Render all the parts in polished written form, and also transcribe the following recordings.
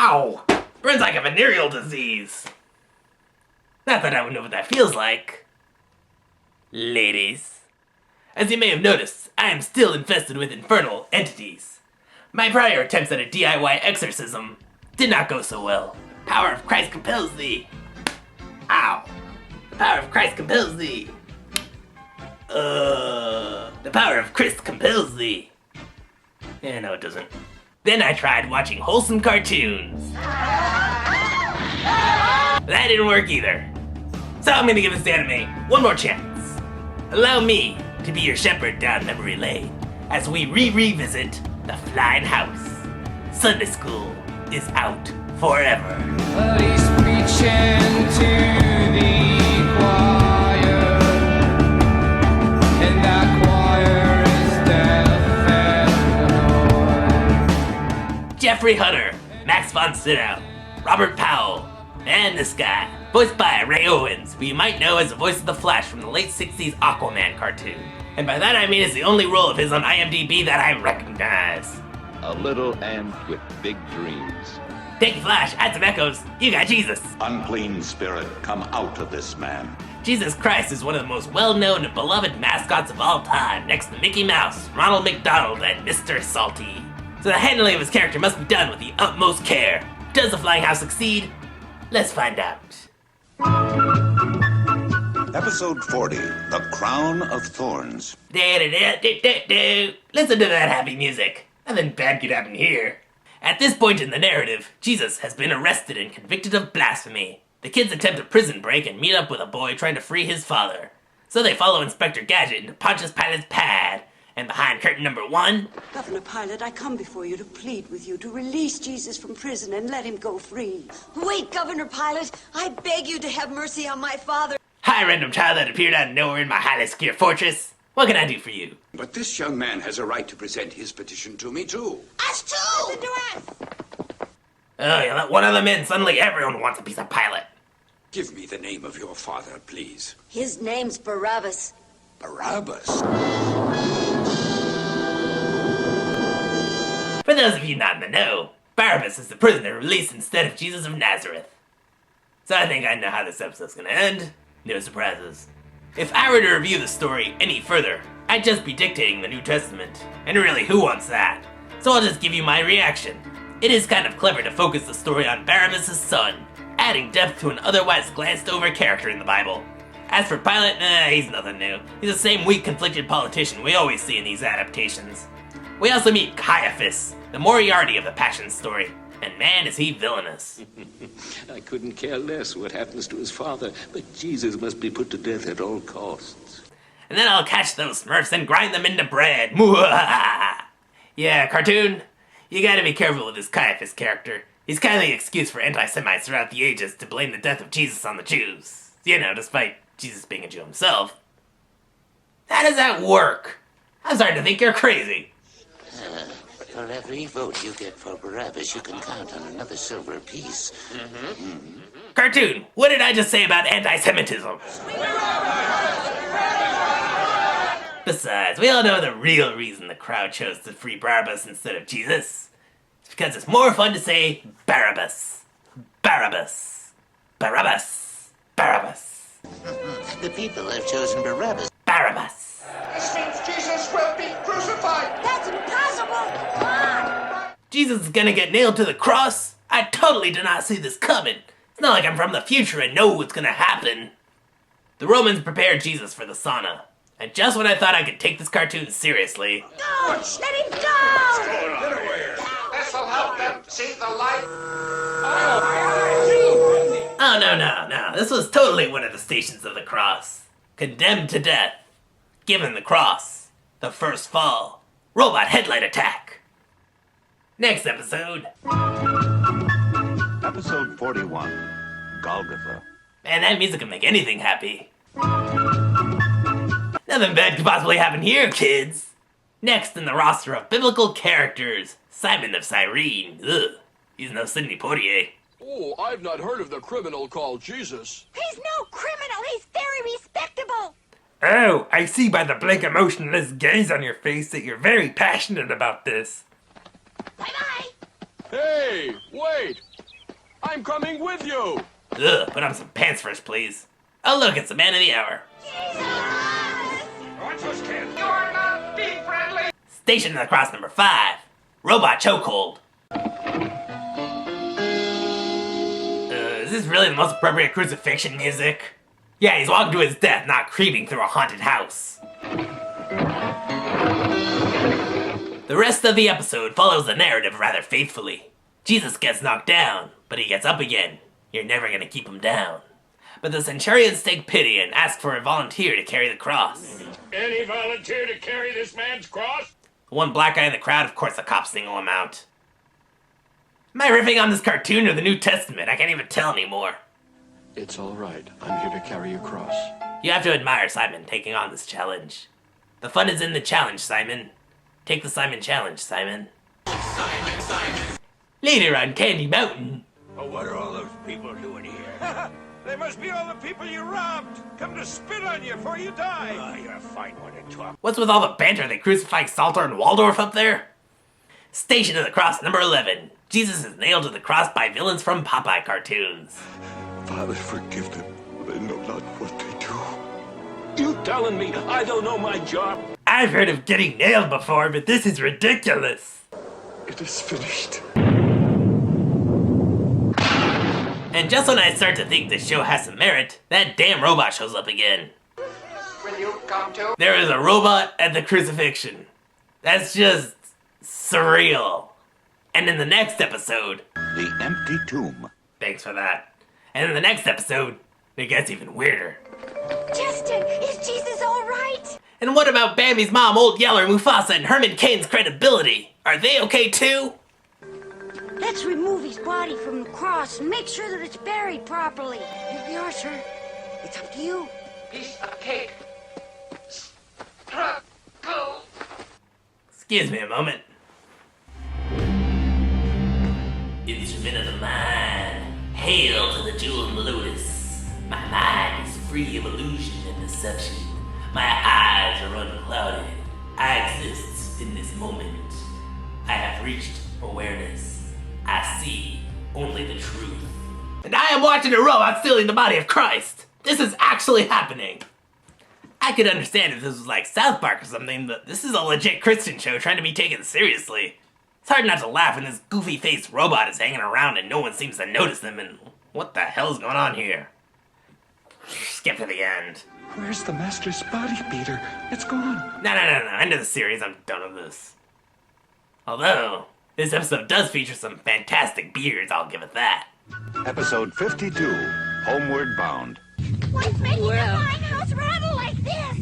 Ow! Burns like a venereal disease. Not that I would know what that feels like. Ladies. As you may have noticed, I am still infested with infernal entities. My prior attempts at a DIY exorcism did not go so well. Power of Christ compels thee. Ow. The power of Christ compels thee. The power of Christ compels thee. Yeah, no it doesn't. Then I tried watching wholesome cartoons. That didn't work either. So I'm gonna give this anime one more chance. Allow me to be your shepherd down memory lane as we revisit the Flying House. Sunday school is out forever. But he's preaching to the choir, and that choir is deaf and Jeffrey Hunter, Max von Sydow, Robert Powell, and this guy, voiced by Ray Owens, who you might know as the voice of the Flash from the late 60s Aquaman cartoon. And by that I mean it's the only role of his on IMDb that I recognize. A little ant with big dreams. Thank you, Flash. Add some echoes. You got Jesus. Unclean spirit, come out of this man. Jesus Christ is one of the most well-known and beloved mascots of all time, next to Mickey Mouse, Ronald McDonald, and Mr. Salty. So the handling of his character must be done with the utmost care. Does the Flying House succeed? Let's find out. Episode 40, The Crown of Thorns. Listen to that happy music. Nothing bad could happen here. At this point in the narrative, Jesus has been arrested and convicted of blasphemy. The kids attempt a prison break and meet up with a boy trying to free his father. So they follow Inspector Gadget into Pontius Pilate's pad. And behind curtain number 1... Governor Pilate, I come before you to plead with you to release Jesus from prison and let him go free. Wait, Governor Pilate, I beg you to have mercy on my father. Hi, random child that appeared out of nowhere in my highly secure fortress. What can I do for you? But this young man has a right to present his petition to me, too. Us too! Listen to us! Oh, you let one of them in, suddenly everyone wants a piece of Pilate. Give me the name of your father, please. His name's Barabbas. Barabbas? For those of you not in the know, Barabbas is the prisoner released instead of Jesus of Nazareth. So I think I know how this episode's gonna end. No surprises. If I were to review the story any further, I'd just be dictating the New Testament. And really, who wants that? So I'll just give you my reaction. It is kind of clever to focus the story on Barabbas' son, adding depth to an otherwise glanced over character in the Bible. As for Pilate, he's nothing new. He's the same weak, conflicted politician we always see in these adaptations. We also meet Caiaphas, the Moriarty of the Passion story, and man is he villainous. I couldn't care less what happens to his father, but Jesus must be put to death at all costs. And then I'll catch those Smurfs and grind them into bread. Yeah, cartoon, you gotta be careful with this Caiaphas character. He's kind of the excuse for anti-Semites throughout the ages to blame the death of Jesus on the Jews. You know, despite Jesus being a Jew himself. How does that work? I'm starting to think you're crazy. For every vote you get for Barabbas, you can count on another silver piece. Cartoon, what did I just say about anti-Semitism? Besides, we all know the real reason the crowd chose to free Barabbas instead of Jesus. It's because it's more fun to say Barabbas. Barabbas. Barabbas. Barabbas. The people have chosen Barabbas. Barabbas. This means Jesus will be crucified! That's impossible! Come on! Jesus is gonna get nailed to the cross? I totally did not see this coming. It's not like I'm from the future and know what's gonna happen. The Romans prepared Jesus for the sauna. And just when I thought I could take this cartoon seriously... Go! Let him go! This'll help them see the light. Oh, no. This was totally one of the Stations of the Cross. Condemned to death. Given the cross. The first fall. Robot headlight attack. Next episode. Episode 41, Golgotha. Man, that music can make anything happy. Nothing bad could possibly happen here, kids. Next in the roster of biblical characters, Simon of Cyrene. Ugh, he's no Sidney Poitier. Oh, I've not heard of the criminal called Jesus. He's no criminal! He's very respectable! Oh, I see by the blank emotionless gaze on your face that you're very passionate about this. Bye-bye! Hey, wait! I'm coming with you. Ugh, put on some pants first, please. Oh look, it's the man of the hour. Watch those kids. You're not being friendly. Station across number 5. Robot chokehold. Is this really the most appropriate crucifixion music? Yeah, he's walking to his death, not creeping through a haunted house. The rest of the episode follows the narrative rather faithfully. Jesus gets knocked down, but he gets up again. You're never gonna keep him down. But the centurions take pity and ask for a volunteer to carry the cross. Any volunteer to carry this man's cross? One black guy in the crowd, of course the cops single him out. Am I riffing on this cartoon or the New Testament? I can't even tell anymore. It's all right. I'm here to carry your cross. You have to admire Simon taking on this challenge. The fun is in the challenge, Simon. Take the Simon challenge, Simon. Simon. Later on Candy Mountain. Oh, what are all those people doing here? They must be all the people you robbed. Come to spit on you before you die. Oh, you're a fine one to talk. What's with all the banter? They crucifying Salter and Waldorf up there? Station of the Cross number 11. Jesus is nailed to the cross by villains from Popeye cartoons. Father, forgive them. They know not what they do. You telling me I don't know my job? I've heard of getting nailed before, but this is ridiculous. It is finished. And just when I start to think this show has some merit, that damn robot shows up again. Will you come to? There is a robot at the crucifixion. That's just surreal. And in the next episode... The empty tomb. Thanks for that. And in the next episode, it gets even weirder. Justin, is Jesus all right? And what about Bambi's mom, Old Yeller, Mufasa, and Herman Cain's credibility? Are they okay too? Let's remove his body from the cross and make sure that it's buried properly. Here we are, sir. It's up to you. Piece of cake. Go. Excuse me a moment. Instrument of the mind. Hail to the jewel lotus. My mind is free of illusion and deception. My eyes are unclouded. I exist in this moment. I have reached awareness. I see only the truth. And I am watching a robot stealing the body of Christ. This is actually happening. I could understand if this was like South Park or something, but this is a legit Christian show trying to be taken seriously. It's hard not to laugh when this goofy-faced robot is hanging around and no one seems to notice them, and what the hell's going on here? Skip to the end. Where's the master's body, Peter? It's gone. No. End of the series. I'm done with this. Although, this episode does feature some fantastic beards, I'll give it that. Episode 52, Homeward Bound. What's making the fine house rattle like this?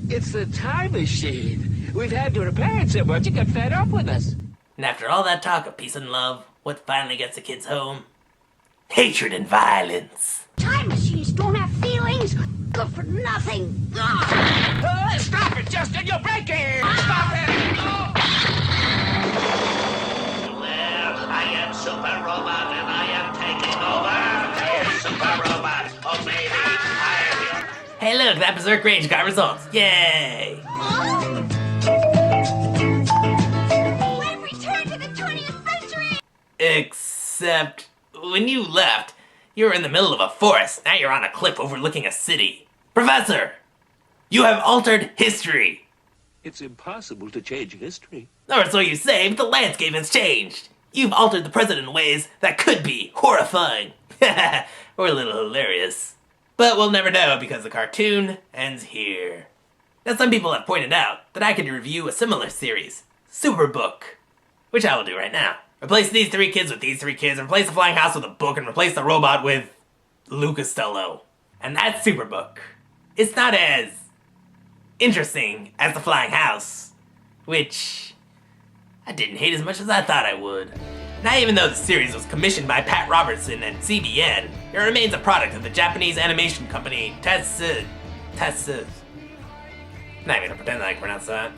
It's the time machine. We've had to repair it so much it got fed up with us. And after all that talk of peace and love, what finally gets the kids home? Hatred and violence. Time machines don't have feelings. Good for nothing. Stop it, Justin! You're breaking! Stop it! Well, I am Super Robot and I am taking over. Hey, Super Robot. Oh, baby, I am your... Hey look, that Berserk Rage got results. Yay! We've returned to the 20th century! Except, when you left, you were in the middle of a forest. Now you're on a cliff overlooking a city. Professor! You have altered history! It's impossible to change history. Or so you say, but the landscape has changed. You've altered the present in ways that could be horrifying. Or a little hilarious. But we'll never know because the cartoon ends here. Now some people have pointed out that I could review a similar series, Superbook, which I will do right now. Replace these 3 kids with these 3 kids, replace the flying house with a book, and replace the robot with Lou Costello. And that's Superbook. It's not as interesting as the flying house, which I didn't hate as much as I thought I would. Now even though the series was commissioned by Pat Robertson and CBN, it remains a product of the Japanese animation company Tetsu. Not even gonna pretend that I can pronounce that.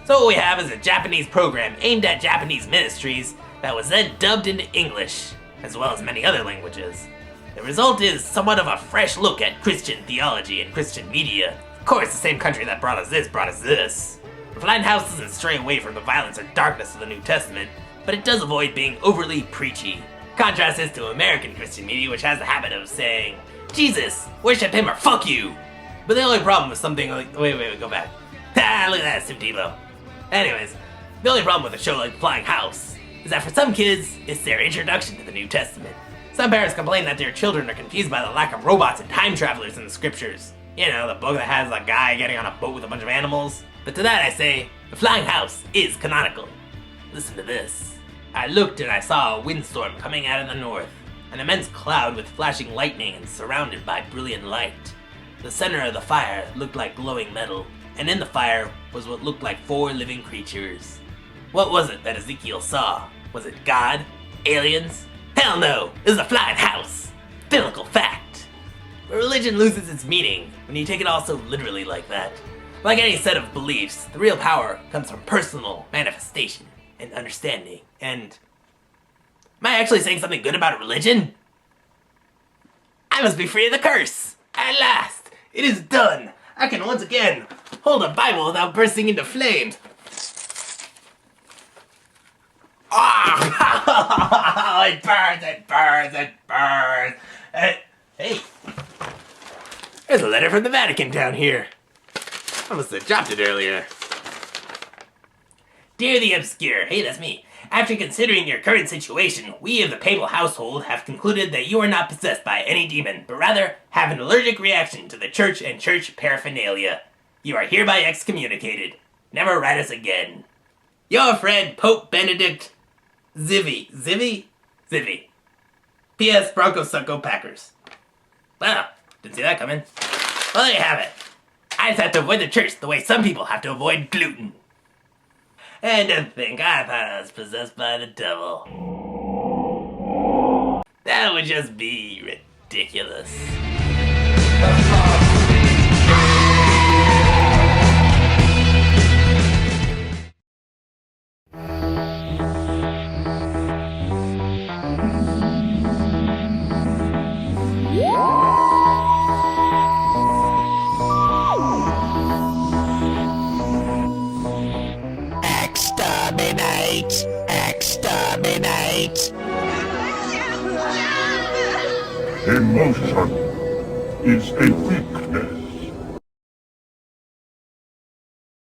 So what we have is a Japanese program aimed at Japanese ministries that was then dubbed into English, as well as many other languages. The result is somewhat of a fresh look at Christian theology and Christian media. Of course, the same country that brought us this. The Flying House doesn't stray away from the violence or darkness of the New Testament, but it does avoid being overly preachy. Contrast this to American Christian media, which has the habit of saying, Jesus, worship him or fuck you. But the only problem with something like, wait, go back. Ah, look at that, Sim Tebow. Anyways, the only problem with a show like Flying House is that for some kids, it's their introduction to the New Testament. Some parents complain that their children are confused by the lack of robots and time travelers in the scriptures. You know, the book that has a guy getting on a boat with a bunch of animals. But to that I say, the Flying House is canonical. Listen to this. I looked and I saw a windstorm coming out of the north, an immense cloud with flashing lightning and surrounded by brilliant light. The center of the fire looked like glowing metal, and in the fire was what looked like 4 living creatures. What was it that Ezekiel saw? Was it God? Aliens? Hell no! It was a flying house! Biblical fact! But religion loses its meaning when you take it all so literally like that. Like any set of beliefs, the real power comes from personal manifestation and understanding. And am I actually saying something good about religion? I must be free of the curse! At last! It is done! I can once again hold a Bible without bursting into flames. Ah! It burns, it burns, it burns! Hey! There's a letter from the Vatican down here. I must have dropped it earlier. Dear the Obscure, hey, that's me. After considering your current situation, we of the papal household have concluded that you are not possessed by any demon, but rather have an allergic reaction to the church and church paraphernalia. You are hereby excommunicated. Never write us again. Your friend, Pope Benedict Zivy. P.S. Broncos Sucko Packers. Well, didn't see that coming. Well, there you have it. I just have to avoid the church the way some people have to avoid gluten. And to think I thought I was possessed by the devil. That would just be ridiculous. Exterminate! Emotion is a weak